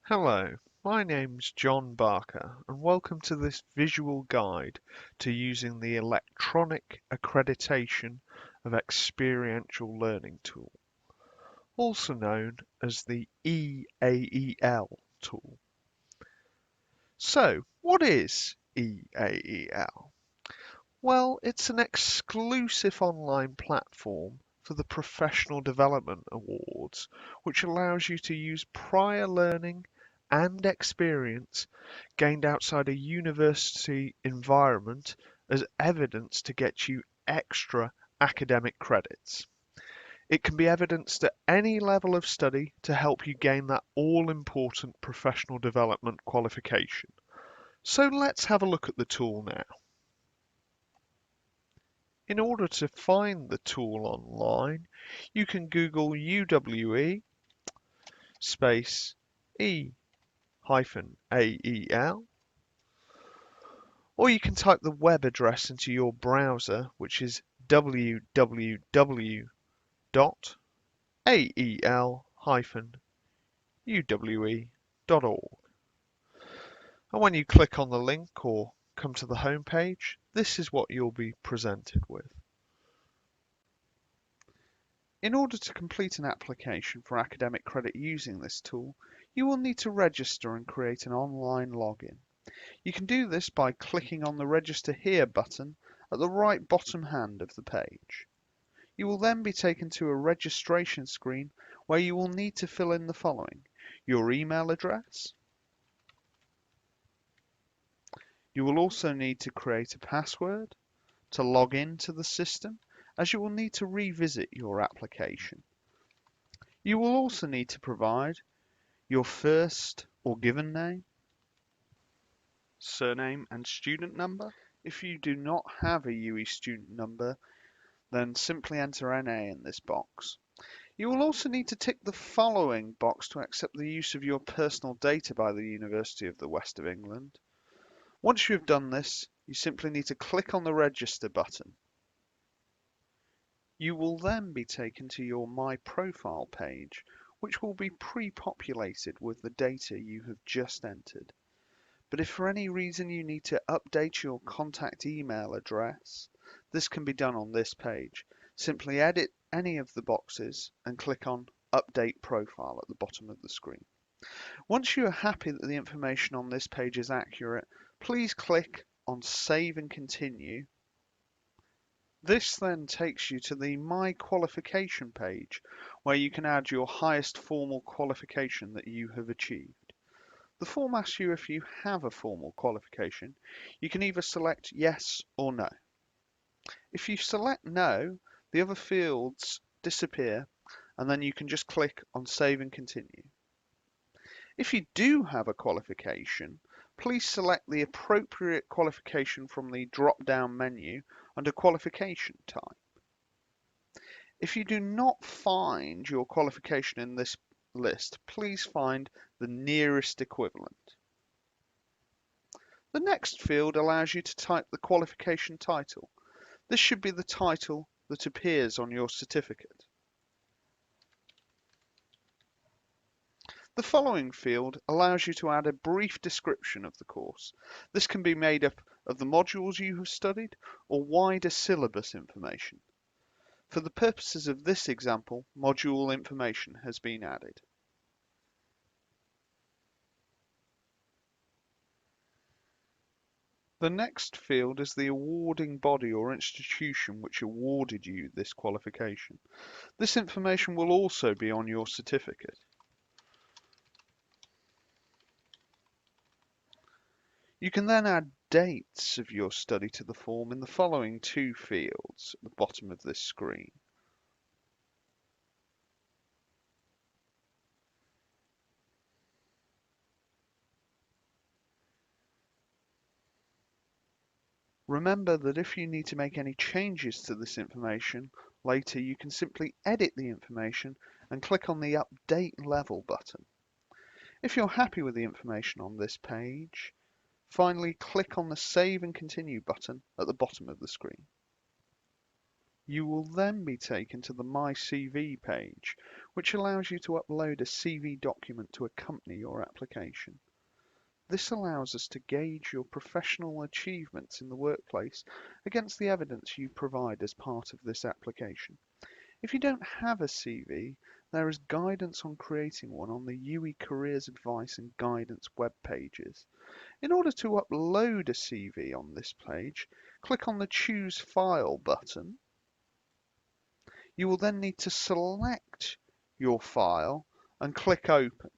Hello, my name's John Barker and welcome to this visual guide to using the electronic accreditation of experiential learning tool, also known as the e-AEL tool. So, what is e-AEL? Well, it's an exclusive online platform for the Professional Development Awards, which allows you to use prior learning and experience gained outside a university environment as evidence to get you extra academic credits. It can be evidenced at any level of study to help you gain that all-important professional development qualification. So let's have a look at the tool now. In order to find the tool online, you can Google UWE space e-AEL, or you can type the web address into your browser, which is www.ael-uwe.org. And when you click on the link or come to the home page, this is what you'll be presented with. In order to complete an application for academic credit using this tool, you will need to register and create an online login. You can do this by clicking on the Register Here button at the right bottom hand of the page. You will then be taken to a registration screen where you will need to fill in the following: your email address. You will also need to create a password to log into the system, as you will need to revisit your application. You will also need to provide your first or given name, surname and student number. If you do not have a UE student number, then simply enter NA in this box. You will also need to tick the following box to accept the use of your personal data by the University of the West of England. Once you have done this, you simply need to click on the Register button. You will then be taken to your My Profile page, which will be pre-populated with the data you have just entered. But if for any reason you need to update your contact email address, this can be done on this page. Simply edit any of the boxes and click on Update Profile at the bottom of the screen. Once you are happy that the information on this page is accurate, please click on Save and Continue. This then takes you to the My Qualification page, where you can add your highest formal qualification that you have achieved. The form asks you if you have a formal qualification. You can either select yes or no. If you select no, the other fields disappear, and then you can just click on Save and Continue. If you do have a qualification, please select the appropriate qualification from the drop-down menu under Qualification Type. If you do not find your qualification in this list, please find the nearest equivalent. The next field allows you to type the qualification title. This should be the title that appears on your certificate. The following field allows you to add a brief description of the course. This can be made up of the modules you have studied or wider syllabus information. For the purposes of this example, module information has been added. The next field is the awarding body or institution which awarded you this qualification. This information will also be on your certificate. You can then add dates of your study to the form in the following two fields at the bottom of this screen. Remember that if you need to make any changes to this information later, you can simply edit the information and click on the Update Level button. If you're happy with the information on this page, finally click on the Save and Continue button at the bottom of the screen. You will then be taken to the My CV page, which allows you to upload a CV document to accompany your application. This allows us to gauge your professional achievements in the workplace against the evidence you provide as part of this application. If you don't have a CV, there is guidance on creating one on the UE Careers Advice and Guidance web pages. In order to upload a CV on this page, click on the Choose File button. You will then need to select your file and click Open.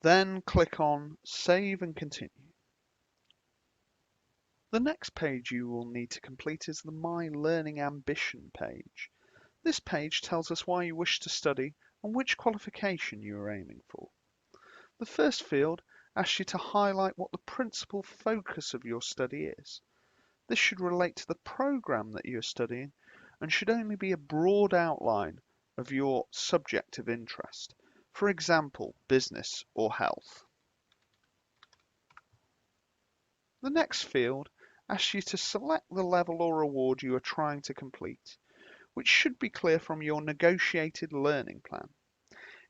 Then click on Save and Continue. The next page you will need to complete is the My Learning Ambition page. This page tells us why you wish to study and which qualification you are aiming for. The first field asks you to highlight what the principal focus of your study is. This should relate to the program that you are studying and should only be a broad outline of your subject of interest, for example, business or health. The next field asks you to select the level or award you are trying to complete, which should be clear from your negotiated learning plan.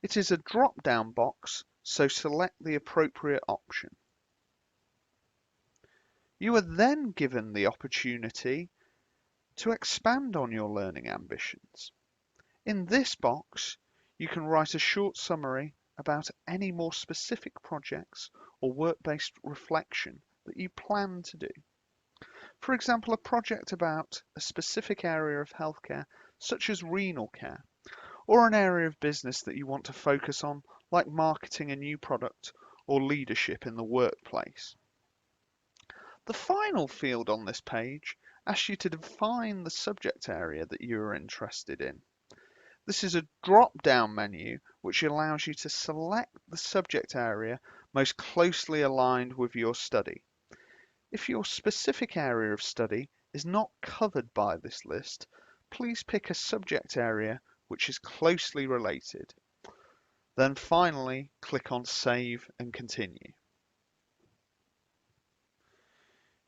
It is a drop-down box, so select the appropriate option. You are then given the opportunity to expand on your learning ambitions. In this box, you can write a short summary about any more specific projects or work-based reflection that you plan to do. For example, a project about a specific area of healthcare, such as renal care, or an area of business that you want to focus on, like marketing a new product or leadership in the workplace. The final field on this page asks you to define the subject area that you are interested in. This is a drop-down menu which allows you to select the subject area most closely aligned with your study. If your specific area of study is not covered by this list, please pick a subject area which is closely related. Then finally, click on Save and Continue.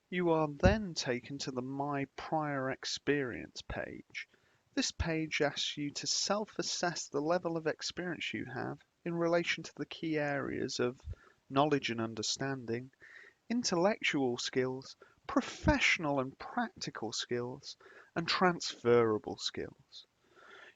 You are then taken to the My Prior Experience page. This page asks you to self-assess the level of experience you have in relation to the key areas of knowledge and understanding, intellectual skills, professional and practical skills, and transferable skills.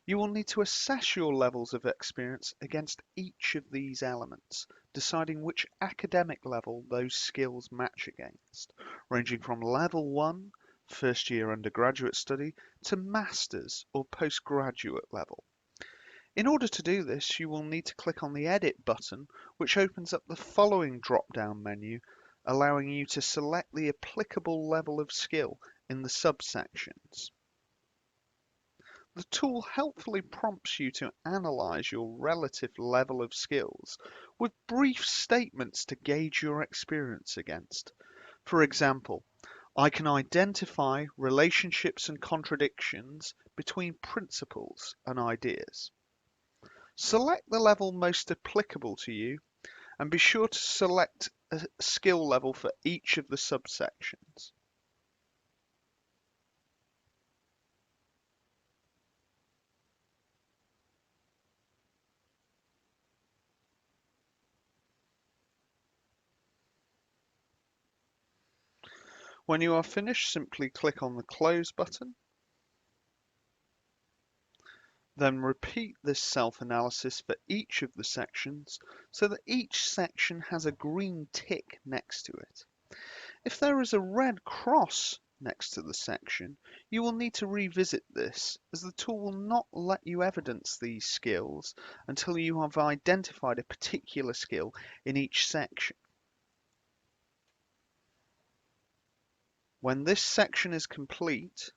You will need to assess your levels of experience against each of these elements, deciding which academic level those skills match against, ranging from level 1, first year undergraduate study, to master's or postgraduate level. In order to do this, you will need to click on the Edit button, which opens up the following drop-down menu, allowing you to select the applicable level of skill in the subsections. The tool helpfully prompts you to analyze your relative level of skills with brief statements to gauge your experience against. For example, I can identify relationships and contradictions between principles and ideas. Select the level most applicable to you and be sure to select a skill level for each of the subsections. When you are finished, simply click on the Close button. Then repeat this self-analysis for each of the sections so that each section has a green tick next to it. If there is a red cross next to the section, you will need to revisit this, as the tool will not let you evidence these skills until you have identified a particular skill in each section. When this section is complete,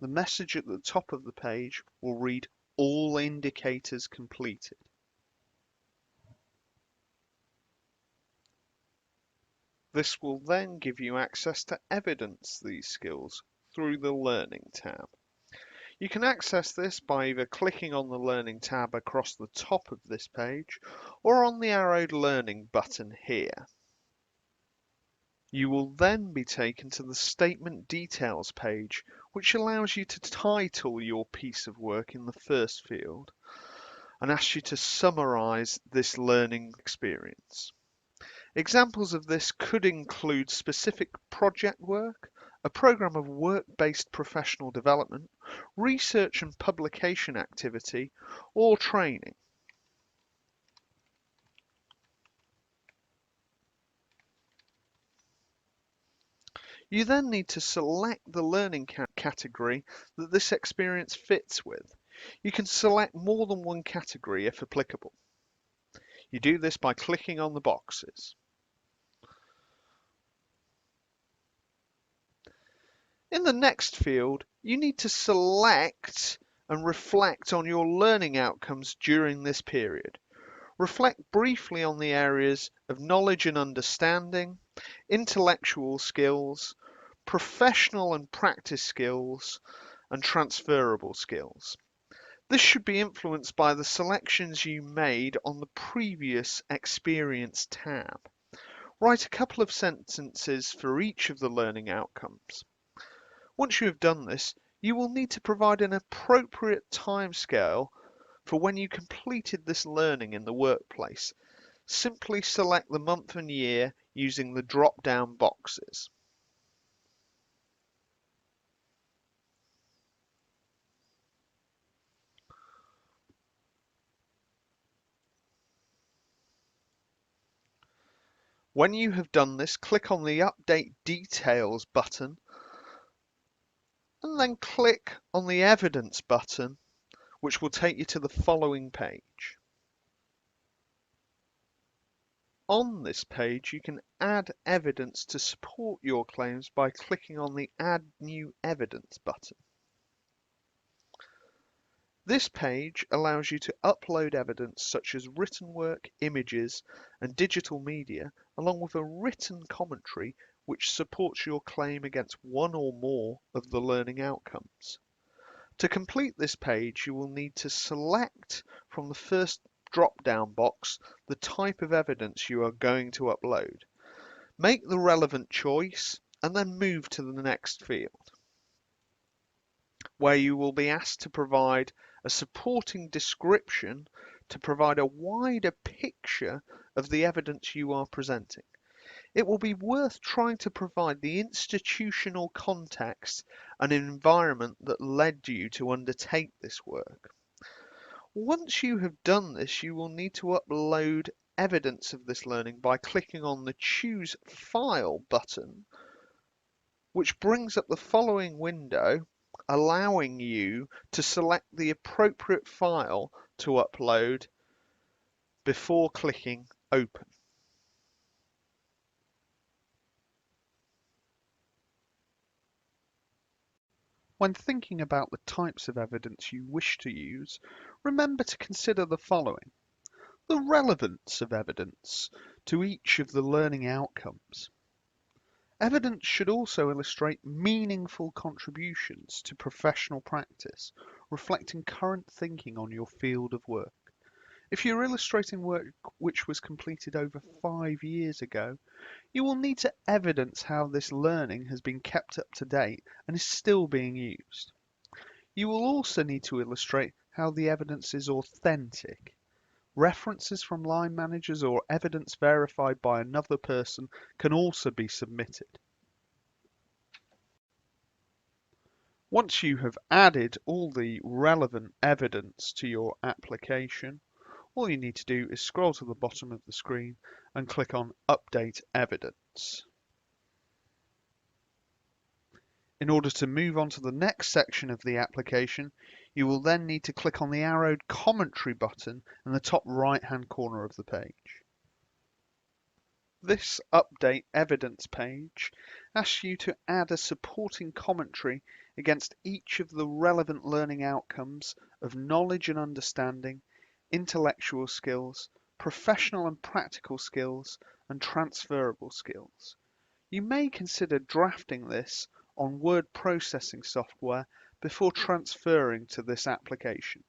the message at the top of the page will read "All indicators completed." This will then give you access to evidence these skills through the Learning tab. You can access this by either clicking on the Learning tab across the top of this page or on the arrowed Learning button here. You will then be taken to the Statement Details page, which allows you to title your piece of work in the first field and asks you to summarise this learning experience. Examples of this could include specific project work, a program of work-based professional development, research and publication activity, or training. You then need to select the learning category that this experience fits with. You can select more than one category if applicable. You do this by clicking on the boxes. In the next field, you need to select and reflect on your learning outcomes during this period. Reflect briefly on the areas of knowledge and understanding, intellectual skills, professional and practice skills, and transferable skills. This should be influenced by the selections you made on the previous Experience tab. Write a couple of sentences for each of the learning outcomes. Once you have done this, you will need to provide an appropriate timescale for when you completed this learning in the workplace. Simply select the month and year using the drop-down boxes. When you have done this, click on the Update Details button and then click on the Evidence button, which will take you to the following page. On this page, you can add evidence to support your claims by clicking on the Add New Evidence button. This page allows you to upload evidence such as written work, images, and digital media, along with a written commentary which supports your claim against one or more of the learning outcomes. To complete this page, you will need to select from the first drop-down box the type of evidence you are going to upload. Make the relevant choice and then move to the next field, where you will be asked to provide a supporting description to provide a wider picture of the evidence you are presenting. It will be worth trying to provide the institutional context and environment that led you to undertake this work. Once you have done this, you will need to upload evidence of this learning by clicking on the Choose File button, which brings up the following window, allowing you to select the appropriate file to upload before clicking Open. When thinking about the types of evidence you wish to use, remember to consider the following: the relevance of evidence to each of the learning outcomes. Evidence should also illustrate meaningful contributions to professional practice, reflecting current thinking on your field of work. If you're illustrating work which was completed over 5 years ago, you will need to evidence how this learning has been kept up to date and is still being used. You will also need to illustrate how the evidence is authentic. References from line managers or evidence verified by another person can also be submitted. Once you have added all the relevant evidence to your application, all you need to do is scroll to the bottom of the screen and click on Update Evidence. In order to move on to the next section of the application, you will then need to click on the arrowed commentary button in the top right-hand corner of the page. This Update Evidence page asks you to add a supporting commentary against each of the relevant learning outcomes of knowledge and understanding, intellectual skills, professional and practical skills, and transferable skills. You may consider drafting this on word processing software before transferring to this application.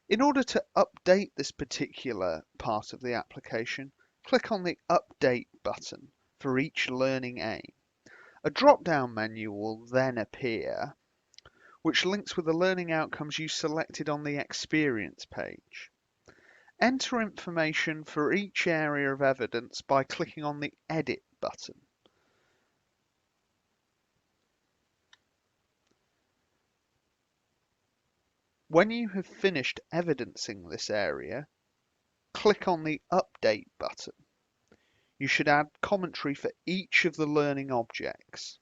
In order to update this particular part of the application, click on the Update button for each learning aim. A drop-down menu will then appear, which links with the learning outcomes you selected on the experience page. Enter information for each area of evidence by clicking on the Edit button. When you have finished evidencing this area, click on the Update button. You should add commentary for each of the learning objects.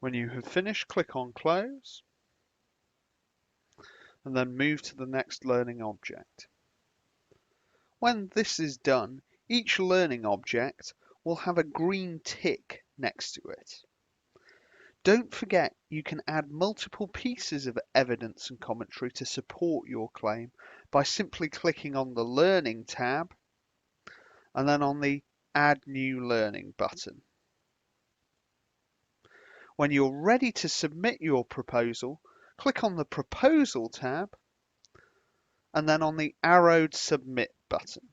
When you have finished, click on Close, and then move to the next learning object. When this is done, each learning object will have a green tick next to it. Don't forget you can add multiple pieces of evidence and commentary to support your claim by simply clicking on the Learning tab and then on the Add New Learning button. When you're ready to submit your proposal, click on the Proposal tab and then on the arrowed Submit button.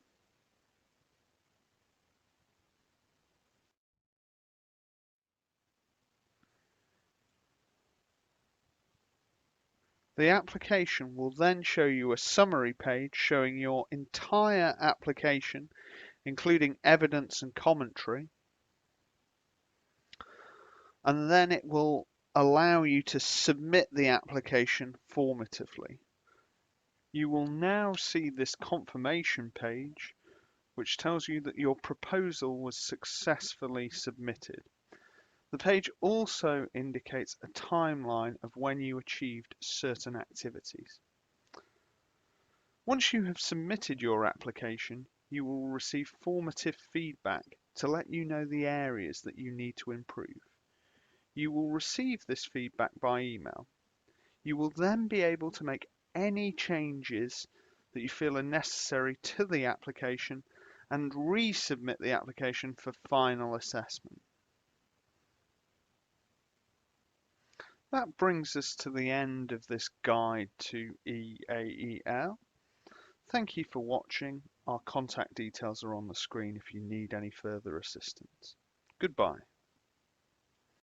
The application will then show you a summary page showing your entire application, including evidence and commentary, and then it will allow you to submit the application formatively. You will now see this confirmation page, which tells you that your proposal was successfully submitted. The page also indicates a timeline of when you achieved certain activities. Once you have submitted your application, you will receive formative feedback to let you know the areas that you need to improve. You will receive this feedback by email. You will then be able to make any changes that you feel are necessary to the application and resubmit the application for final assessment. That brings us to the end of this guide to e-AEL. Thank you for watching. Our contact details are on the screen if you need any further assistance. Goodbye.